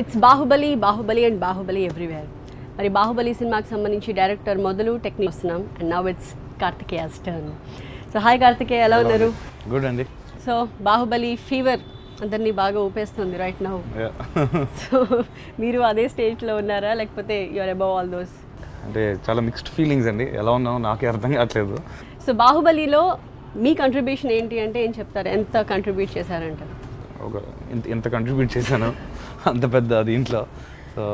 It's Baahubali Baahubali and Baahubali everywhere. మరి బాహుబలి సినిమాకి సంబంధించి డైరెక్టర్ మొదలు టెక్నిక్ వస్తున్నాం and now it's Karthikeya's turn. So hi Karthikeya, ఎలా ఉన్నారు? గుడ్ అండి. సో బాహుబలి ఫీవర్ అందరినీ బాగా ఊపేస్తుంది రైట్ నౌ. సో మీరు అదే స్టేజ్లో ఉన్నారా లేకపోతే యూఆర్ అబౌవ్ ఆల్ దోస్? అంటే చాలా మిక్స్డ్ ఫీలింగ్స్ అండి, ఎలా ఉన్నామో నాకే అర్థం కావట్లేదు. సో బాహుబలిలో మీ కంట్రిబ్యూషన్ ఏంటి అంటే ఏం చెప్తారు? ఎంత కంట్రిబ్యూట్ చేశారంటారు? ఒక ఎంత కంట్రిబ్యూట్ చేశాను అంత పెద్ద దీంట్లో. సో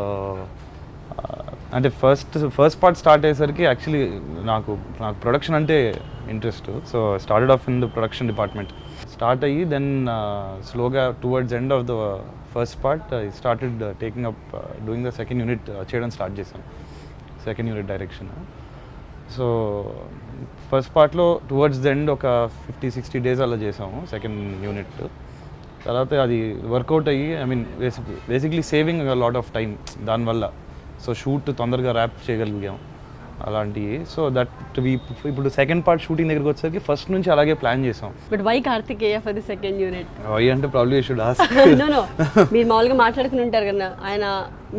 అంటే ఫస్ట్ పార్ట్ స్టార్ట్ అయ్యేసరికి యాక్చువల్లీ నాకు ప్రొడక్షన్ అంటే interest. So started off in the production department. Start అయ్యి దెన్ స్లోగా towards end of the first part I started taking up doing the second unit చేయడం స్టార్ట్ చేశాను, second unit direction. So first పార్ట్లో towards the end ఒక 50-60 days అలా చేసాము second unit. తర్వాత అది వర్కౌట్ అయ్యి I mean basically saving lot of time దానివల్ల. సో షూట్ తొందరగా ర్యాప్ చేయగలిగాం అలాంటివి. సో దట్ ఇప్పుడు సెకండ్ పార్ట్ షూటింగ్ దగ్గరికి వచ్చేసరికి ఫస్ట్ నుంచి అలాగే ప్లాన్ చేసాం. But why Karthikeya for the second unit? Why అంటే ప్రాబ్లీ షుడ్ ఆస్క్. నో మీరు మామూలుగా మాట్లాడుకుని ఉంటారు కదా, ఆయన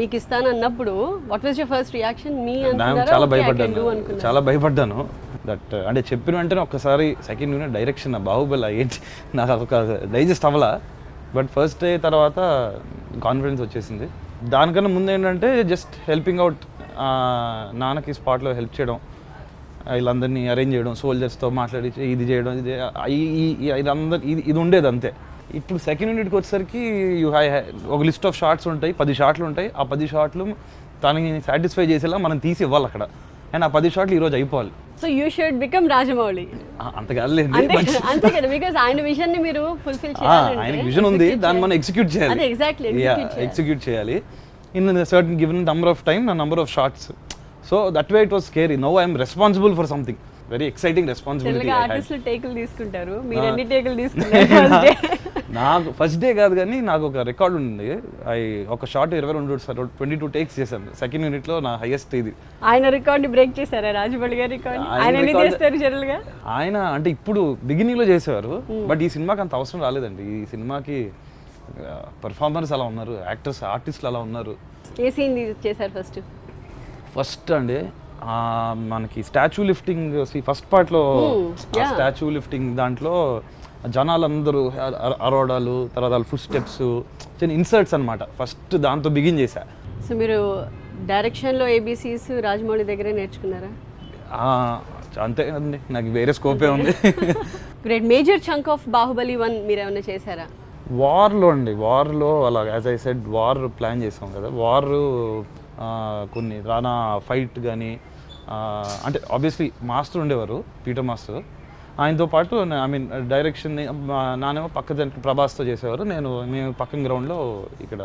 మీకు ఇస్తాను అన్నప్పుడు what was your first reaction? చాలా భయపడ్డాను. దట్ అంటే చెప్పిన వెంటనే ఒక్కసారి సెకండ్ యూనిట్ డైరెక్షన్ బాహుబలి ఏంటి నాకు ఒక డైజెస్ట్ అవ్వలా. బట్ ఫస్ట్ డే తర్వాత కాన్ఫిడెన్స్ వచ్చేసింది. దానికన్నా ముందు ఏంటంటే జస్ట్ హెల్పింగ్ అవుట్, నాన్నకి స్పాట్లో హెల్ప్ చేయడం, వీళ్ళందరినీ అరేంజ్ చేయడం, సోల్జర్స్తో మాట్లాడి ఇది చేయడం, ఇది ఉండేది అంతే. ఇప్పుడు సెకండ్ యూనిట్కి వచ్చేసరికి ఒక లిస్ట్ ఆఫ్ షార్ట్స్ ఉంటాయి, 10 షాట్లు ఉంటాయి. ఆ 10 షాట్లు తనని సాటిస్ఫై చేసేలా మనం తీసి ఇవ్వాలి అక్కడ. అండ్ ఆ 10 షాట్లు ఈరోజు అయిపోవాలి. So you should become Rajamouli. అంత కాదులేదు, అంతే కదా, బికాజ్ ఆయన విజన్ ని మీరు ఫుల్ఫిల్ చేయాలి. ఆయనకి విజన్ ఉంది, దాన్ని మనం ఎగ్జిక్యూట్ చేయాలి. ఎగ్జిక్యూట్ చేయాలి in certain given number of time, number of shots. So that way it was scary. Now I'm responsible for something very exciting responsibility. ఆర్టిస్టులు టేకులు తీసుకుంటారు, మీరు ఎన్ని టేకులు తీసుకుంటారు? నాకు ఫస్ట్ డే కాదు కానీ నాకు ఒక రికార్డ్ ఉంది. ఒక షార్ట్ 22 టేక్స్ చేశాను సెకండ్ యూనిట్ లో, నా హైయెస్ట్ ఇది. ఆయన రికార్డ్ బ్రేక్ చేశారా రాజమౌళి గారి రికార్డ్? ఆయన ఎన్ని చేస్తారు జనరల్ గా? ఆయన అంటే ఇప్పుడు బిగినింగ్ లో చేసేవారు, బట్ ఈ సినిమాకి అంత అవసరం రాలేదండి. ఈ సినిమాకి పర్ఫార్మర్స్ అలా ఉన్నారు, యాక్టర్స్ ఆర్టిస్టులు అలా ఉన్నారు. ఏ సీన్ చేశారు ఫస్ట్ అండి? మనకి స్టాచ్యూ లిఫ్టింగ్ ఫస్ట్ పార్ట్లో స్టాచ్యూ లిఫ్టింగ్ దాంట్లో జనాలందరూ అరోడాలు, తర్వాత ఫుట్ స్టెప్స్, చిన్న ఇన్సర్ట్స్ అనమాట. ఫస్ట్ దాంతో బిగిన్ చేశా. సో మీరు డైరెక్షన్లో ఏబీసీస్ రాజమౌళి దగ్గరే నేర్చుకున్నారా? అంతే అండి, నాకు వేరే స్కోపే ఉంది. Great. Major chunk of Baahubali 1 మీరు ఏమైనా చేశారా? వార్లో అలా as I said war plan చేసాం కదా. కొన్ని రానా ఫైట్ కానీ, అంటే ఆబ్వియస్లీ మాస్టర్ ఉండేవారు, పీటర్ మాస్టర్. ఆయనతో పాటు ఐ మీన్ డైరెక్షన్ నానేమో పక్క ప్రభాస్తో చేసేవారు, మేము పక్కన గ్రౌండ్లో ఇక్కడ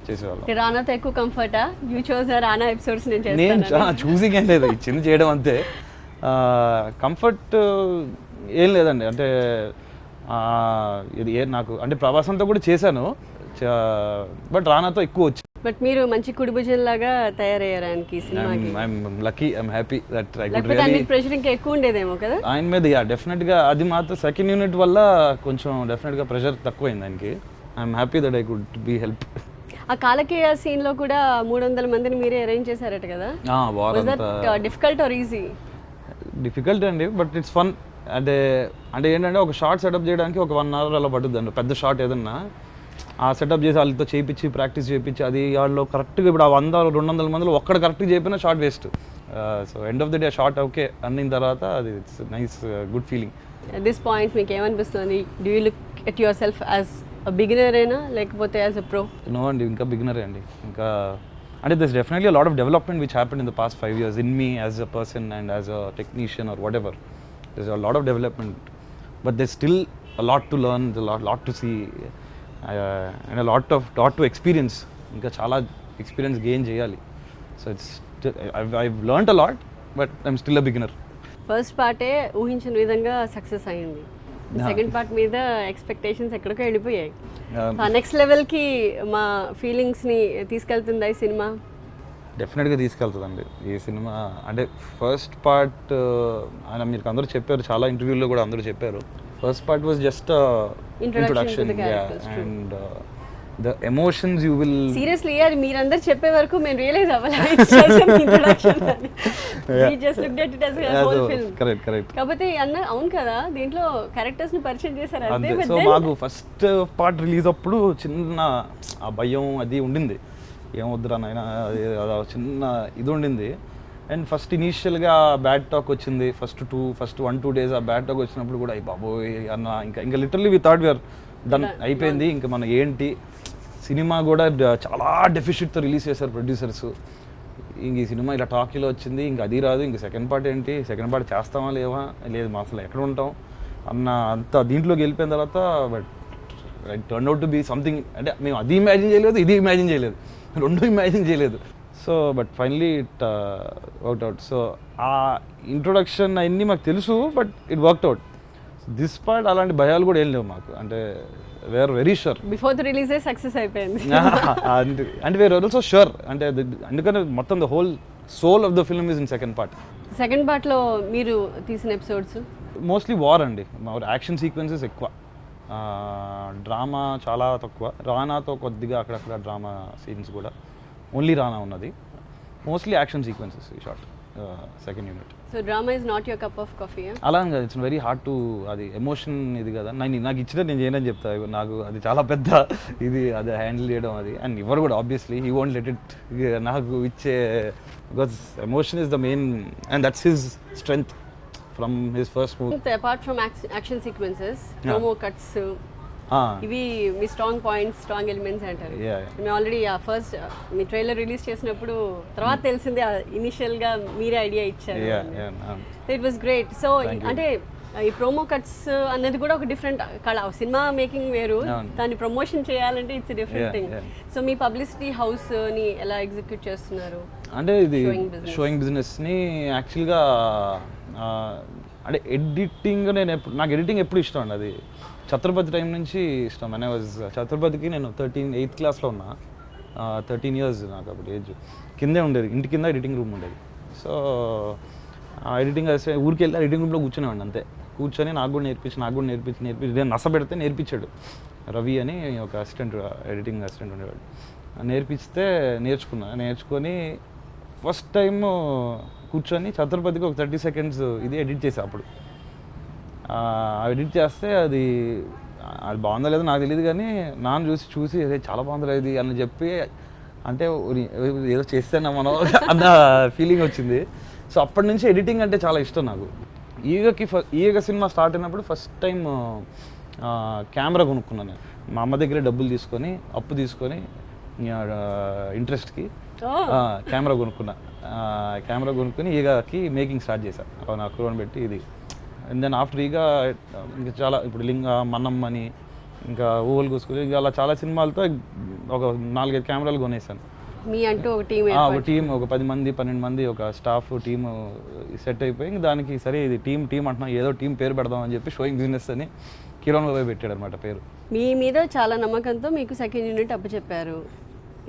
చేసేవాళ్ళం. రానాతో ఎక్కువ కంఫర్టా? You chose Rana episodes? నేను చూసింగ్ ఏం లేదు, చిన్న చేయడం అంతే. కంఫర్ట్ ఏం లేదండి. అంటే ఇది నాకు అంటే ప్రభాసంతో కూడా చేశాను, బట్ రానాతో ఎక్కువ వచ్చి. బట్ మీరు మంచి కుడిభుజన్ లాగా తయారయ్యారు ఆయనకి సినిమాకి. I'm lucky, I'm happy that I could really. Pressure ఇంకా ఎక్కువ ఉండేదేమో కదా ఆయన మీద? డెఫినెట్ గా. అది మాత్రం సెకండ్ యూనిట్ వల్ల కొంచెం డెఫినెట్ గా ప్రెషర్ తక్కువైంది ఆయనకి. I'm happy that I could be help. ఆ కాలకేయ సీన్ లో కూడా 300 మందిని మీరే అరేంజ్ చేశారట కదా? Difficult or easy? డిఫికల్ట్ అండి, బట్ ఇట్స్ ఫన్. అంటే ఏంటంటే ఒక షార్ట్ సెటప్ చేయడానికి ఒక 1 hour అలా పడుతుంది అండి. పెద్ద షార్ట్ ఏదన్నా ఆ సెటప్ చేసి వాళ్ళతో చేయించి ప్రాక్టీస్ చేయించి, అది వాళ్ళు కరెక్ట్గా ఇప్పుడు ఆ 100-200 మందిలో ఒక్కడ కరెక్ట్గా చెప్పినా short waste. So end of the day short okay అన్న తర్వాత అది it's nice good feeling. At this point మీకు ఏమనిపిస్తుంది? Do you look at your self as a beginner అయినా లేకపోతే యాజ్ అ ప్రో? నో అండి, ఇంకా బిగినరే అండి. ఇంకా అంటే this definitely a lot of development which happened in the past 5 years in me as a person and as a technician are what ever. there's a lot of development, but there's still a lot to learn, there's a lot to see, and a lot to experience. ఇంకా చాలా experience gain చేయాలి. So I've learned a lot, but I'm still a beginner. First పార్టే ఊహించిన విధంగా success అయింది. Second part మీద expectations ఎక్కడికో వెళ్ళిపోయాయి. నెక్స్ట్ లెవెల్కి మా ఫీలింగ్స్ని తీసుకెళ్తుందా ఈ సినిమా? డెఫినెట్గా తీసుకెళ్తుందండి ఈ సినిమా. అంటే ఫస్ట్ పార్ట్ ఆయన మీకు అందరూ చెప్పారు, చాలా ఇంటర్వ్యూల్లో కూడా అందరూ చెప్పారు, first part was just introduction. And the emotions you will seriously అది మీరందరూ చెప్పే వరకు మేము రియలైజ్ అవ్వాలి కరెక్ట్ కాకపోతే అన్న అవును కదా దీంట్లో క్యారెక్టర్స్ ని పరిచయం చేశారు అంతే. అంతే సో మాకు ఫస్ట్ పార్ట్ రిలీజ్ అప్పుడు చిన్న ఆ భయం అది ఉండింది, ఏమొద్దురా నాయన అది చిన్న ఇది ఉండింది. అండ్ ఫస్ట్ ఇనీషియల్గా బ్యాడ్ టాక్ వచ్చింది, ఫస్ట్ 1-2 డేస్ ఆ బ్యాడ్ టాక్ వచ్చినప్పుడు కూడా అయ్యి బాబోయ్ అన్న ఇంకా literally we thought we're done, అయిపోయింది ఇంకా మన ఏంటి. సినిమా కూడా చాలా డెఫిషిట్తో రిలీజ్ చేశారు ప్రొడ్యూసర్స్. ఇంక ఈ సినిమా ఇలా టాకీలో వచ్చింది, ఇంకా అది రాదు, ఇంక సెకండ్ పార్ట్ ఏంటి, సెకండ్ పార్ట్ చేస్తామా లేదు మా అసలు ఎక్కడ ఉంటాం అన్న అంత దీంట్లోకి వెళ్ళిపోయిన తర్వాత but it turn out to be something. అంటే మేము అది ఇమాజిన్ చేయలేదు, ఇది ఇమాజిన్ చేయలేదు, రెండు ఇమాజిన్ చేయలేదు. So but finally it worked out. So ఆ ఇంట్రొడక్షన్ అవన్నీ మాకు తెలుసు, but it worked out. This part అలాంటి భయాలు కూడా ఏం లేవు మాకు, అంటే we are very sure before the రిలీజే సక్సెస్ అయిపోయింది. అంటే వేఆర్ ఆల్సో షూర్, అంటే అందుకని మొత్తం the whole soul of the film is in second part. Second part లో మీరు తీసిన ఎపిసోడ్స్ మోస్ట్లీ వార్ అండి, యాక్షన్ సీక్వెన్సెస్ ఎక్కువ, డ్రామా చాలా తక్కువ. రానాతో కొద్దిగా అక్కడక్కడ డ్రామా సీన్స్ కూడా, ఓన్లీ రానా ఉన్నది, మోస్ట్లీ యాక్షన్ సీక్వెన్సెస్ ఈ short second unit. So drama is not your cup of coffee? అలా కదా, ఇట్స్ వెరీ హార్డ్ టు, అది ఎమోషన్ ఇది కదా, నాకు ఇచ్చిన నేను చేయనని చెప్తా, నాకు అది చాలా పెద్ద ఇది, అది హ్యాండిల్ చేయడం అది. అండ్ ఎవరు కూడా obviously he won't let it నాకు ఇచ్చే, because emotion is the main and that's his strength from his first movie. Apart from action sequences, promo cuts, ఇవి మీ స్ట్రాంగ్ పాయింట్స్, స్ట్రాంగ్ ఎలిమెంట్స్ అంటారు. మేము ఆల్రెడీ ఫస్ట్ మీ trailer release చేసినప్పుడు తర్వాత తెలిసింది initial గా మీరే ఐడియా ఇచ్చారు. It was great. సో అంటే ఈ ప్రోమో కట్స్ అన్నది కూడా ఒక డిఫరెంట్ కళ, సినిమా మేకింగ్ వేరు, దాన్ని ప్రమోషన్ చేయాలంటే it's different thing. So me publicity house ని ఎలా ఎగ్జిక్యూట్ చేస్తున్నారు? అంటే ఇది షోయింగ్ బిజినెస్ ని యాక్చువల్గా అంటే ఎడిటింగ్, నాకు ఎడిటింగ్ ఎప్పుడు ఇష్టం అండి, అది ఛత్రపతి టైం నుంచి ఇష్టం. అనే ఛత్రపతికి నేను 8th క్లాస్లో ఉన్నా, 13 years నాకు అప్పుడు ఏజ్. కిందే ఉండేది, ఇంటి కింద ఎడిటింగ్ రూమ్ ఉండేది. సో ఆ ఎడిటింగ్ ఊరికి వెళ్ళి ఎడిటింగ్ రూమ్లో కూర్చునేవాడిని అంతే. కూర్చొని నాకు కూడా నేర్పించి నేను నస పెడితే నేర్పించాడు రవి అని ఒక అసిస్టెంట్, ఎడిటింగ్ అసిస్టెంట్ ఉండేవాడు. నేర్పిస్తే నేర్చుకొని ఫస్ట్ టైం కూర్చొని ఛత్రపతికి ఒక 30 seconds ఇది ఎడిట్ చేసా. అప్పుడు ఎడిట్ చేస్తే అది బాగుందో లేదో నాకు తెలియదు, కానీ నాన్న చూసి అదే చాలా బాగుంది ఇది అని చెప్పి, అంటే ఏదో చేస్తానా మనం అన్న ఫీలింగ్ వచ్చింది. సో అప్పటి నుంచి ఎడిటింగ్ అంటే చాలా ఇష్టం నాకు. ఈగ సినిమా స్టార్ట్ అయినప్పుడు ఫస్ట్ టైం కెమెరా కొనుక్కున్నాను నేను. మా అమ్మ దగ్గరే డబ్బులు తీసుకొని, అప్పు తీసుకొని ఇంట్రెస్ట్కి కెమెరా కొనుక్కుని ఈగకి మేకింగ్ స్టార్ట్ చేశాను. నా క్రోన్ పెట్టి ఇది. అండ్ దెన్ ఆఫ్టర్ ఈగ ఇంకా చాలా, ఇప్పుడు లింగ, మన్నమ్మని, ఇంకా ఊహలు కూసుకుని, ఇంకా అలా చాలా సినిమాలతో ఒక 4-5 కెమెరాలు కొనేసాను. మీ అంటూ ఒక టీం, ఒక 10 మంది 12 మంది ఒక స్టాఫ్ టీమ్ సెట్ అయిపోయి, ఇంక దానికి సరే ఇది టీం అంటున్నాం, ఏదో టీం పేరు పెడదామని చెప్పి షోయింగ్ బిజినెస్ అని కిరణ్ బాబాయ్ పెట్టాడు అనమాట పేరు. మీ మీద చాలా నమ్మకంతో మీకు సెకండ్ యూనిట్ అప్పచెప్పారు.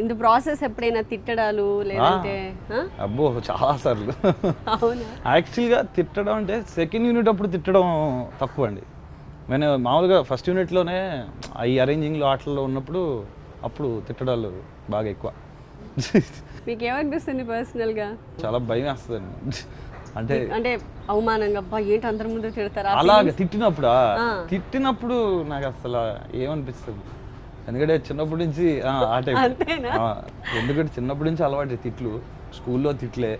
ఇంత ప్రాసెస్ ఎప్పుడైనా తిట్టడాలు లేదంటే? అబ్బో చాలా సార్లు. యాక్చువల్గా తిట్టడం అంటే సెకండ్ యూనిట్ అప్పుడు తిట్టడం తక్కువ అండి. నేను మామూలుగా ఫస్ట్ యూనిట్లోనే ఈ అరేంజింగ్లో ఆటల్లో ఉన్నప్పుడు అప్పుడు తిట్టడాలు బాగా ఎక్కువ. మీకు ఏమనిపిస్తుంది పర్సనల్గా? చాలా భయం వేస్తుంది. అంటే అవమానంగా, అబ్బా ఏంటి అందరి ముందు తిడతారా అలాగే తిట్టినప్పుడు నాకు అసలు ఏమనిపిస్తుంది, ఎందుకంటే చిన్నప్పటి నుంచి ఆ టైప్, ఎందుకంటే చిన్నప్పటి నుంచి అలవాటు తిట్లు, స్కూల్లో తిట్లే.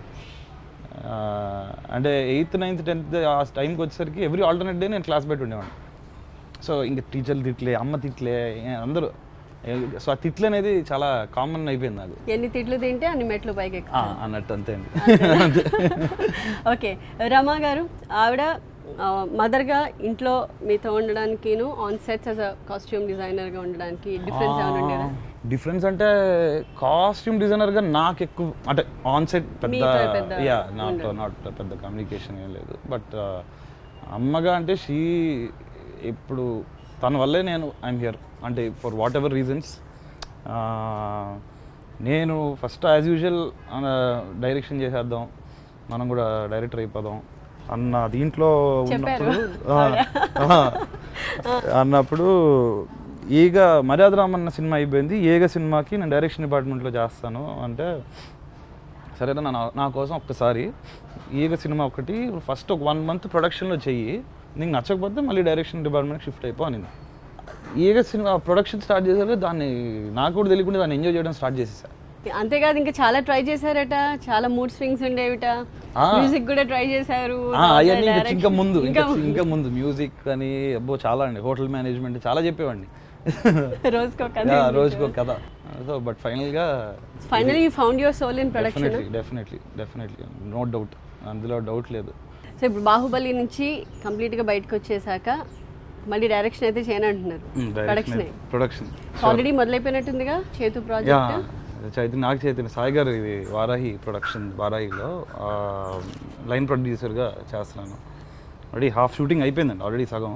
అంటే 8th, 9th, 10th ఆ టైంకి వచ్చేసరికి ఎవ్రీ ఆల్టర్నేట్ డే నేను క్లాస్ పెట్టి ఉండేవాడిని. సో ఇంకా టీచర్లు తిట్లే, అమ్మ తిట్లే, అందరూ. సో ఆ తిట్లు అనేది చాలా కామన్ అయిపోయింది నాకు. ఎన్ని తిట్లు తింటే అన్ని మెట్లు పైకి అన్నట్టు అంతే అండి. ఓకే, రమా గారు, ఆవిడ మదర్గా ఇంట్లో మీతో ఉండడానికి, on sets as a costume డిజైనర్గా ఉండడానికి డిఫరెన్స్ ఏమైనా ఉండేదా? డిఫరెన్స్ అంటే కాస్ట్యూమ్ డిజైనర్గా నాకు ఎక్కువ, అంటే ఆన్ సెట్ నాట్ పెద్ద కమ్యూనికేషన్ ఏం లేదు. బట్ అమ్మగా అంటే ఇప్పుడు తన వల్లే ఐఎమ్ హియర్, అంటే ఫర్ వాట్ ఎవర్ రీజన్స్. నేను ఫస్ట్ యాజ్ యూజువల్ డైరెక్షన్ చేసేద్దాం, మనం కూడా డైరెక్టర్ అయిపోదాం అన్న దీంట్లో ఉన్నప్పుడు ఈగ మర్యాద రామన్న సినిమా అయిపోయింది, ఈగ సినిమాకి నేను డైరెక్షన్ డిపార్ట్మెంట్లో చేస్తాను అంటే, సరేనా నా కోసం ఒక్కసారి ఈగ సినిమా ఒకటి ఫస్ట్ ఒక 1 month ప్రొడక్షన్లో చెయ్యి, నీకు నచ్చకపోతే మళ్ళీ డైరెక్షన్ డిపార్ట్మెంట్కి షిఫ్ట్ అయిపో అనింది. ఈగ సినిమా ప్రొడక్షన్ స్టార్ట్ చేశారు, దాన్ని నాకు కూడా తెలియకుండా దాన్ని ఎంజాయ్ చేయడం స్టార్ట్ చేసేసా. అంతేకాదు ఇంకా చాలా ట్రై చేశారట, చాలా మూడ్ స్వింగ్స్ ఉండేవిట, మ్యూజిక్ కూడా ట్రై చేశారు. అవన్నీ ఇంకా ముందు మ్యూజిక్ అని అబ్బో చాలా అండి, హోటల్ మేనేజ్మెంట్ చాలా చెప్పేవాడిని, రోజుకో కథ. So but finally you found your soul in production. Definitely no doubt, అందులో డౌట్ లేదు. సో ఇప్పుడు బాహుబలి నుంచి కంప్లీట్గా బయటకు వచ్చేసాక మళ్ళీ డైరెక్షన్ అయితే చేయనంటున్నారు, ప్రొడక్షన్ ఆల్రెడీ మొదలైపోయినట్టుందిగా చేతు ప్రాజెక్ట్. చైతన్య సాయి గారు, ఇది వారాహి ప్రొడక్షన్, వారాహిలో లైన్ ప్రొడ్యూసర్గా చేస్తున్నాను. ఆల్రెడీ హాఫ్ షూటింగ్ అయిపోయిందండి, ఆల్రెడీ సగం.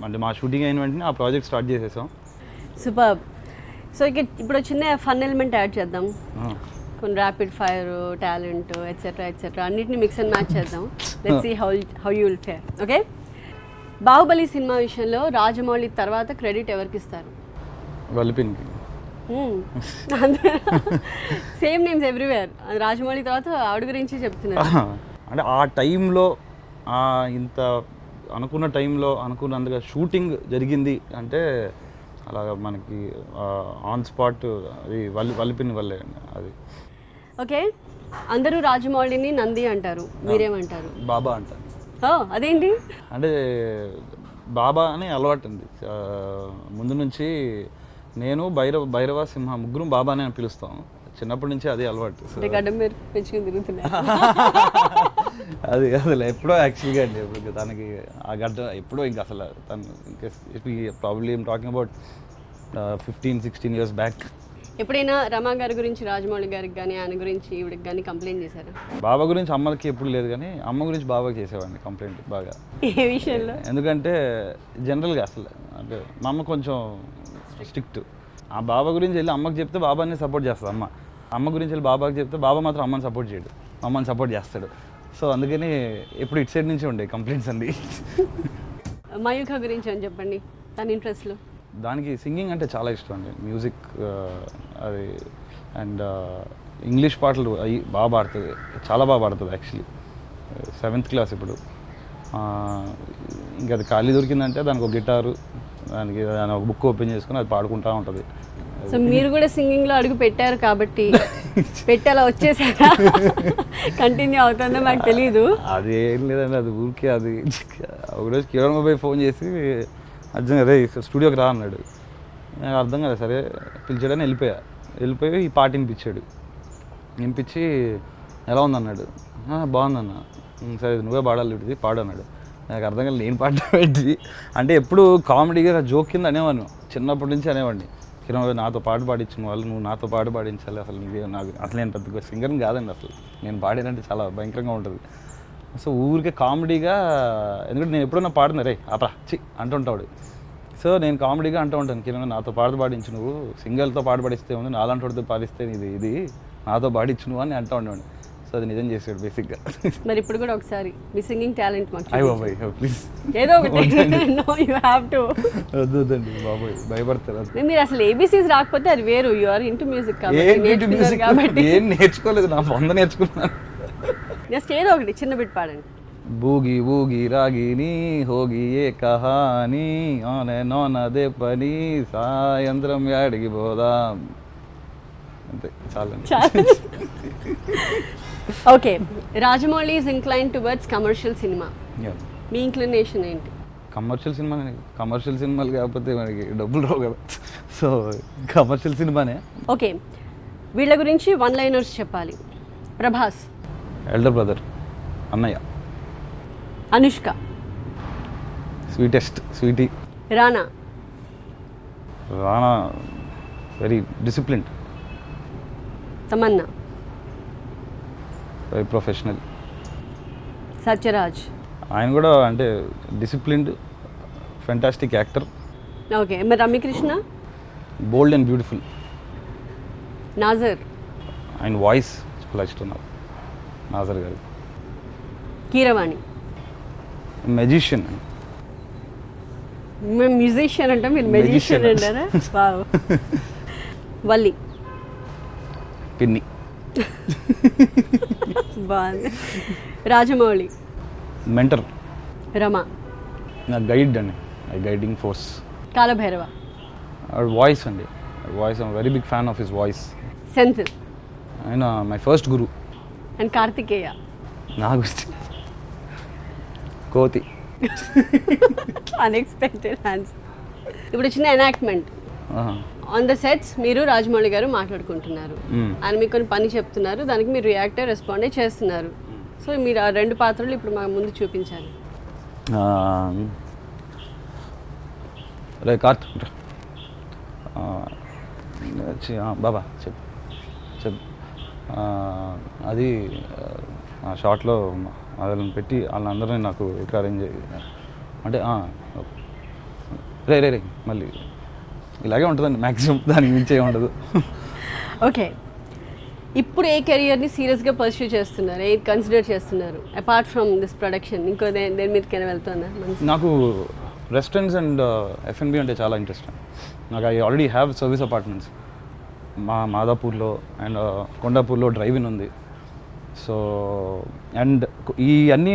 అంటే మా షూటింగ్ అయిన వెంటనే ఆ ప్రాజెక్ట్ స్టార్ట్ చేసేసాం. సూపర్. సో ఇక ఇప్పుడు చిన్న ఫన్ ఎలిమెంట్ యాడ్ చేద్దాం, కొన్ని ర్యాపిడ్ ఫైర్, టాలెంట్ ఎట్సెట్రా అన్నిటిని మిక్స్ అండ్ మ్యాచ్ చేద్దాం. Let's see how you will fare. Okay, Baahubali సినిమా విషయంలో రాజమౌళి తర్వాత క్రెడిట్ ఎవరికి ఇస్తారు? వల్లిపిన్కి. సేమ్ నేమ్స్ ఎవ్రీవేర్, రాజమౌళి తర్వాత ఆవిడ గురించి చెప్తున్నారు. అంటే ఆ టైంలో ఇంత అనుకున్న టైంలో అనుకున్నందుగా షూటింగ్ జరిగింది అంటే అలాగా మనకి ఆన్ స్పాట్ అది వల్లిపిన్ వల్లే అది. ఓకే, అందరూ రాజమౌళిని నంది అంటారు, మీరేమంటారు? బాబా అంటారు. అదేంటి అంటే బాబా అని అలవాటు ఉంది ముందు నుంచి. నేను భైరవ సింహ ముగ్గురు బాబానే అని పిలుస్తాం చిన్నప్పటి నుంచి, అదే అలవాటు. అది అసలు ఎప్పుడో యాక్చువల్గా అండి, ఇప్పుడు తనకి ఆ గడ్డ ఎప్పుడో ఇంకా అసలు తను probably talking about 15-16 years back. ఎప్పుడైనా రమా గారి గురించి రాజమౌళి గారికి కానీ ఆయన గురించి ఈవిడికి కానీ కంప్లైంట్ చేశారా? బాబా గురించి అమ్మకి ఎప్పుడు లేదు, కానీ అమ్మ గురించి బాబాకి చేసేవాడిని కంప్లైంట్ బాగా. ఏ విషయంలో? ఎందుకంటే జనరల్గా అసలు అంటే మా అమ్మ కొంచెం స్ట్రిక్ట్. ఆ బాబా గురించి వెళ్ళి అమ్మకి చెప్తే బాబాని సపోర్ట్ చేస్తుంది అమ్మ, అమ్మ గురించి వెళ్ళి బాబాకి చెప్తే బాబా మాత్రం అమ్మని సపోర్ట్ చేయడు, అమ్మని సపోర్ట్ చేస్తాడు. సో అందుకని ఎప్పుడు ఇటు సైడ్ నుంచి ఉండే కంప్లైంట్స్ అండి. మయూఖ గురించి అని చెప్పండి, తన ఇంట్రెస్ట్లో. దానికి సింగింగ్ అంటే చాలా ఇష్టం అండి, మ్యూజిక్ అది. అండ్ ఇంగ్లీష్ పాటలు అవి బాగా పాడుతుంది, చాలా బాగా పాడుతుంది యాక్చువల్లీ. 7th class ఇప్పుడు. ఇంకా అది ఖాళీ దొరికిందంటే దానికి ఒక గిటారు, దానికి ఒక బుక్ ఓపెన్ చేసుకుని అది పాడుకుంటూ ఉంటుంది. సో మీరు కూడా సింగింగ్లో అడుగు పెట్టారు కాబట్టి పెట్టి అలా వచ్చేసారా? కంటిన్యూ అవుతుందో నాకు తెలీదు. అది ఏం లేదండి, అది ఊరికే. అది ఒకరోజు కిరణ్ బాబాయ్ ఫోన్ చేసి అర్థం కదా స్టూడియోకి రా అన్నాడు. నాకు అర్థం కదా, సరే పిలిచాడని వెళ్ళిపోయి ఈ పాట వినిపించి ఎలా ఉందన్నాడు. బాగుందన్న. సరే నువ్వే పాడాలి ఇది పాడు అన్నాడు. నాకు అర్థం కాదు నేను పాట పెట్టి. అంటే ఎప్పుడు కామెడీగా జోక్ కింద అనేవాడిని, చిన్నప్పటి నుంచి అనేవాడిని. కిరణ్ నాతో పాట పాడించిన వాళ్ళు, నువ్వు నాతో పాట పాడించాలి, అసలు నీవే నాకు అసలు నేను పెద్ద సింగర్ని కాదండి, అసలు నేను పాడేదంటే చాలా భయంకరంగా ఉంటుంది. సో ఊరికే కామెడీగా, ఎందుకంటే నేను ఎప్పుడన్నా పాడుతున్నా రే అపరా అంటుంటాడు. సో నేను కామెడీగా అంటూ ఉంటాను, కిరణ్ నాతో పాట పాడించు, నువ్వు సింగర్తో పాట పాడిస్తే ఉంది, నాలాంటి వాడితో పాడిస్తే ఇది నాతో పాడించు నువ్వు అని అంటూ ఉండేవాడిని. సో అది నిజం చేసాడు బేసిక్గా. మరి ఇప్పుడు కూడా ఒకసారి మీ సింగింగ్ టాలెంట్ మాకు ప్లీజ్ ఏదో ఒకటి. No you have to. వద్దండి బాబాయ్, భయపడతారు. మీరు అసలు ఏబీసీస్ రాకపోతే అది వేరు, యు ఆర్ ఇంటూ మ్యూజిక్ కాబట్టి. ఏం నేర్చుకోలేదు, నా పొంద నేర్చుకున్నాను. జస్ట్ ఏదో ఒకటి చిన్న బిట్ పాడండి. బూగి బూగి రాగిని హోగి ఏ కహాని ఆనే నోనదే పని సాయంత్రం యాడికి పోదాం, అంతే చాలండి. Okay, Rajamouli is incline towards commercial cinema, me inclination ఏంటి? కమర్షియల్ సినిమాలు కాకపోతే మనకి డబ్బులు రావు కదా, సో కమర్షియల్ సినిమానే. ఓకే, వీళ్ళ గురించి 1-liners చెప్పాలి. ప్రభాస్ ఎల్డర్ బ్రదర్, అన్నయ్య. Anushka sweetest, sweety. Rana very disciplined. Tamannaah very professional. Sathyaraj ఆయన కూడా అంటే డిసిప్లిన్డ్, ఫెంటాస్టిక్ యాక్టర్. ఓకే, మరి Ramya Krishna? Bold and beautiful. Nassar? ఆయన వాయిస్ చాలా ఇష్టం నాకు, నాజర్ గారు. కీరవాణి? మెజిషియన్. మేము మ్యూజిషియన్ అంటే మీరు మెజిషియన్ అంటారా? వావ్. వల్లి. పిన్ని. బాగుంది. రాజమౌళి. మెంటర్. రమ. నా గైడ్ అండి, గైడింగ్ ఫోర్స్. కాలభైరవ. వాయిస్ అండి, voice I'm very big fan of his voice. Senthil. ఆయన my first guru. And Karthikeya. నా గురించి కోతి. Unexpected answer. ఇప్పుడు చిన్న ఎనాక్ట్మెంట్. ఆన్ ద సెట్స్ మీరు రాజమౌళి గారు మాట్లాడుకుంటున్నారు, ఆయన మీకు కొన్ని పని చెప్తున్నారు, దానికి మీరు రియాక్ట్ రెస్పాండ్ చేస్తున్నారు. సో మీరు ఆ రెండు పాత్రలు ఇప్పుడు మా ముందు చూపించాలి. రే కార్త్ బాబా చెప్పు చెప్పు. అది ఆ షార్ట్లో వాళ్ళని పెట్టి వాళ్ళందరినీ నాకు ఎక్కడ అరేంజ్ అంటే రే రే రే మళ్ళీ ఇలాగే ఉంటుందండి మ్యాక్సిమం, దానికి మించే ఉండదు. ఓకే, ఇప్పుడు ఏ కెరియర్ని సీరియస్గా పర్స్యూ చేస్తున్నారు, ఏ కన్సిడర్ చేస్తున్నారు అపార్ట్ ఫ్రమ్ దిస్ ప్రొడక్షన్? ఇంకో దేని మీదకైనా వెళ్తున్నా? నాకు రెస్టారెంట్స్ అండ్ F&B అంటే చాలా ఇంట్రెస్ట్. నాకు I already have service apartments మాదాపూర్లో అండ్ కొండాపూర్లో డ్రైవ్-ఇన్ ఉంది. సో అండ్ ఈ అన్నీ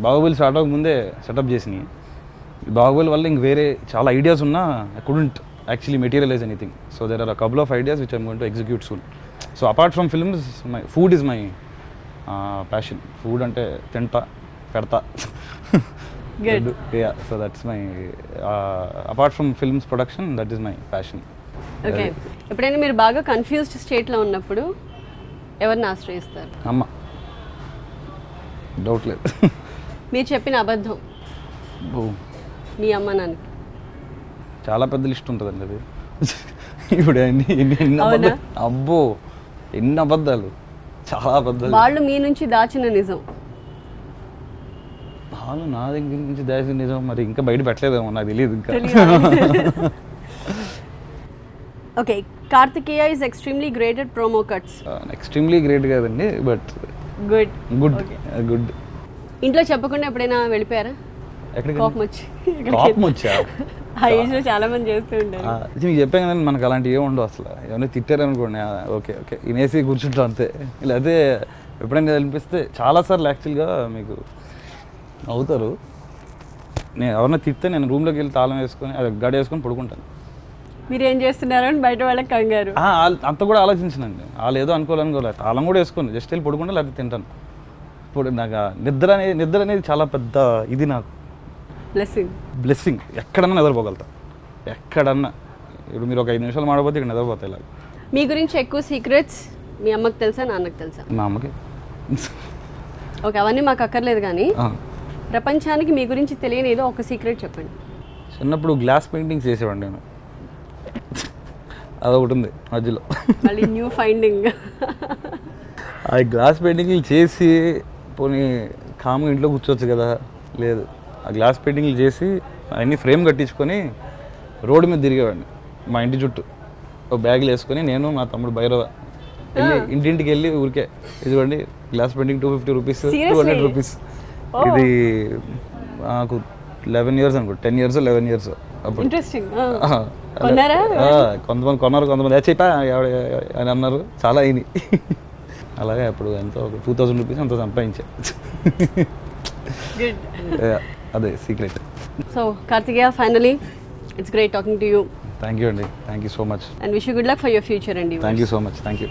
బాహుబలి స్టార్ట్ అవ్వకముందే సెటప్ చేసినాయి. బాహుబలి వల్ల ఇంక వేరే చాలా ఐడియాస్ ఉన్నా I couldn't actually materialise anything. So there are a couple of ideas which I'm going to execute soon. So apart from films my food is my passion. Food అంటే తింటా పెడతా. Good. Yeah, so that's my apart from films production, that is my passion. Okay, ఎప్పుడైనా మీరు బాగా confused స్టేట్లో ఉన్నప్పుడు ఎవరిని ఆశ్రయిస్తారు? అమ్మ, డౌట్ లేదు. మీరు చెప్పిన అబద్ధం మీ అమ్మ నాన్నకి చాలా పెద్ద లిస్ట్ ఉంటుందండి అది. ఇప్పుడు ఎన్ని అబద్ధాలు, అబ్బో ఎన్ని అబద్ధాలు, చాలా అబద్ధాలు. వాళ్ళు మీ నుంచి దాచిన నిజం. వాళ్ళు నా దగ్గర నుంచి దాచిన నిజం మరి ఇంకా బయట పెట్టలేదేమో, నాకు తెలియదు ఇంకా. Okay, Karthikeya is extremely great at promo cuts. Extremely great కాదండి, బట్ గుడ్ గుడ్ గుడ్. ఇంట్లో చెప్పకుండా ఎప్పుడైనా వెళ్ళిపోయారా? ఎక్కడికి? కోపం వచ్చి. కోపం వచ్చా? ఆ ఏజ్లో చాలా మంది చేస్తూ ఉంటారు. మీకు చెప్పాను కదండి, మనకు అలాంటివి ఏమి ఉండవు అసలు. ఏమైనా తిట్టారనుకోండి, ఓకే ఓకే వినేసి కూర్చుంటాం అంతే. ఇలా అదే ఎప్పుడైనా అనిపిస్తే చాలాసార్లు యాక్చువల్గా మీకు అవుతారు. నేను ఎవరైనా తిడితే నేను రూమ్లోకి వెళ్ళి తాళం వేసుకొని అది గడ వేసుకొని పడుకుంటాను. మీరు ఏం చేస్తున్నారు అని బయట వాళ్ళకి కంగారు. అంత కూడా ఆలోచించనండి. వాళ్ళు ఏదో అనుకోవాలనుకోలేదు, తాళం కూడా వేసుకొని జస్ట్ వెళ్ళి పడుకుంటా, లేకపోతే తింటాను. ఇప్పుడు నాకు నిద్ర అనేది చాలా పెద్ద ఇది, నాకు బ్లెస్సింగ్. ఎక్కడన్నా నిద్రపోగలుగుతా, ఎక్కడన్నా. ఇప్పుడు మీరు ఒక 5 నిమిషాలు మాడపోతే ఇక్కడ నిద్రపోతాయి. ఇలా మీ గురించి ఎక్కువ సీక్రెట్స్ మీ అమ్మకి తెలుసా, నాన్నకి తెలుసా? మా అమ్మకి. ఓకే, అవన్నీ మాకు అక్కర్లేదు, కానీ ప్రపంచానికి మీ గురించి తెలియని ఏదో ఒక సీక్రెట్ చెప్పండి. చిన్నప్పుడు గ్లాస్ పెయింటింగ్స్ చేసేవాడిని నేను, అదొకటి ఉంది మధ్యలో. మళ్ళీ న్యూ ఫైండింగ్. ఆ గ్లాస్ పెయింటింగ్లు చేసి పోనీ కామ్గా ఇంట్లో కూర్చోవచ్చు కదా, లేదు. ఆ గ్లాస్ పెయింటింగ్లు చేసి అవన్నీ ఫ్రేమ్ కట్టించుకొని రోడ్డు మీద తిరిగేవాడిని మా ఇంటి చుట్టూ. ఒక బ్యాగులు వేసుకొని నేను మా తమ్ముడు భైరవ వెళ్ళి ఇంటింటికి వెళ్ళి ఊరికే ఇదిగోండి గ్లాస్ పెయింటింగ్ 250 రూపీస్, 200 రూపీస్. ఇది నాకు 11 years అనుకో, 10 years 11 years అప్పుడు. కొంతమంది కొన్నారు, కొంతమంది చెప్పా అని అన్నారు, చాలా అయినాయి. అలాగే అప్పుడు ఎంతో ఒక 2000 రూపీస్ ఎంతో సంపాదించా. అదే secret. So Karthikeya, finally it's great talking to you. Thank you అండి, thank you so much. And wish you good luck for your future అండి. Thank you so much, thank you.